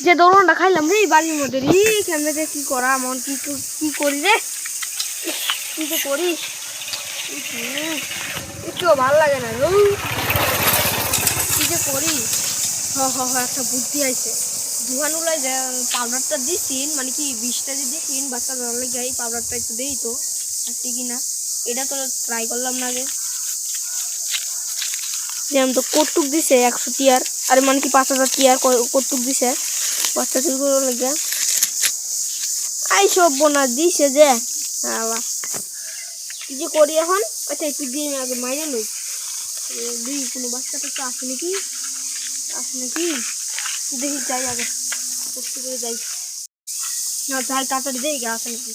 যে দৌড়টা খাইলাম রে বাড়ির মধ্যে রে, কেমনে কি করা মন কি করি রে, কি যে করিস একটু ভালো লাগে না রে, কি যে করি। একটা বুদ্ধি আছে, দুহানুলাই যে পাউডারটা দিছিন, মানে কি বিষটা যে দিছিন বাচ্চা ধরার লেগে, এই পাউডারটা একটু দেই তো আসছে কিনা, এটা তো ট্রাই করলাম না আগে। যেমন তো কটুক দিছে 100 টিয়ার, আরে মানে কি 5000 টিয়ার কটুক দিছে বাচ্চা চুরি করার লেগে। আই সব বোনা দিছে যে কি যে করি এখন। আচ্ছা একটু দিয়ে আমি আগে মাইরে লই, দুই কোনো বাচ্চা টাচ্চা আসে নাকি দেখি, যাই আগে কষ্ট করে যাই না, যাই তাড়াতাড়ি দেখি আসে নাকি।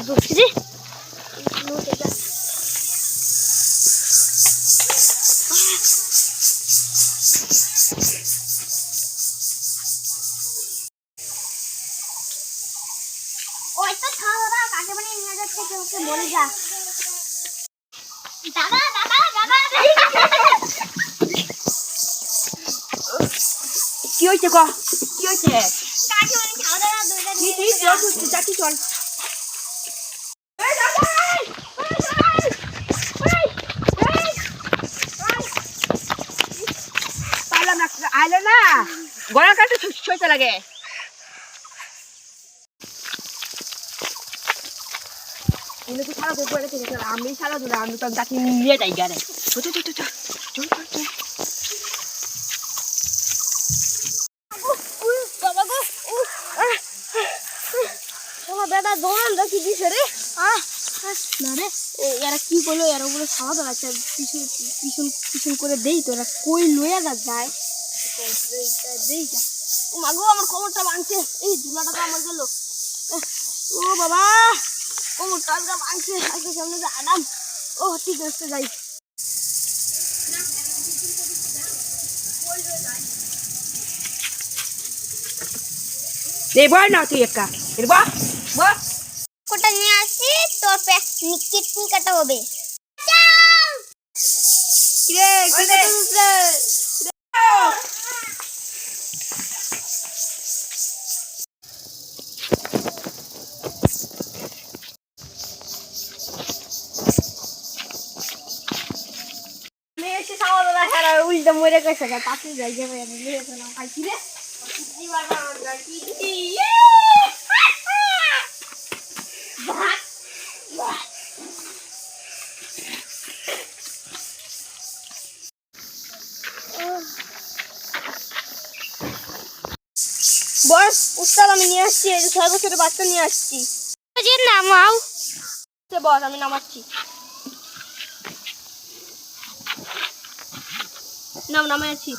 দুঃখী কি হয়েছে ক, কি হয়েছে চল আইলো না গলা কাটে ছুঁতে লাগে। আমি সারা ধরে আমি তো যাকে নিয়ে যাই গাড়ি বেটা দৌড়ান রাখি দিছে রে। না রে এরা কি করলো, এরা বলে খাওয়া দাওয়া পিছন করে দেই তো, এরা কই লইয়া যায় দেই যা। ও মাগো আমার কোমরটা ভাঙছে, এই ধুলাটা তো আমার গেল। ও বাবা কোমরটা ভাঙছে, আজকে সামনে যে আরাম। ও ঠিক আছে যাই। বল না তুই একা কোটা নিয়ে আসি তোর কিডনি কাটা হবে। উল্টা মরে গেছে পাশে যাই যাবে খাইছি রে। বস উস্তাদ আমি নিয়ে আসছি, এই যে 6 বছরের বাচ্চা নিয়ে আসছি। নামাও বস আমি নামাচ্ছি, নামাচ্ছি।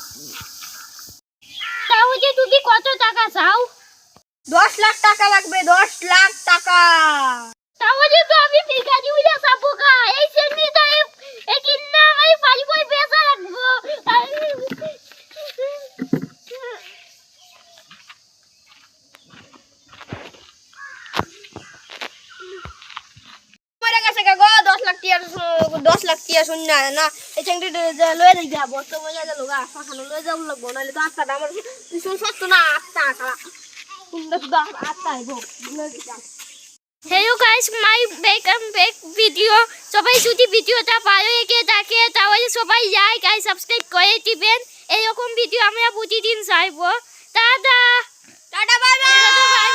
তাহলে তুমি কত টাকা চাও? 10 লাখ টাকা লাগবে, 10 লাখ টাকা। তাহলে তো আমি ভিখারি হইয়া যাবো গা, এই সেমনি তো এই কিন্না আমি পারি বই বেচা রাখবো। মরে গেছে গো 10 লাখ টিয়া শুন না এই চেংড়ি লয়ে যাই যা বর্তমানে যা লোগা ফাখানো লয়ে যাও লাগবো, নাহলে তো আটটা আমার পিছন সত্য না, আটটা খারাপ তোমরা শুধু আটটা আইবো। Hello guys, my back video. সবাই যদি ভিডিওটা ভালো লেগে থাকে তাহলে সবাই লাইক আর সাবস্ক্রাইব করে দিবেন। এরকম ভিডিও আমরা প্রতিদিন চাইবো। Tata bye bye.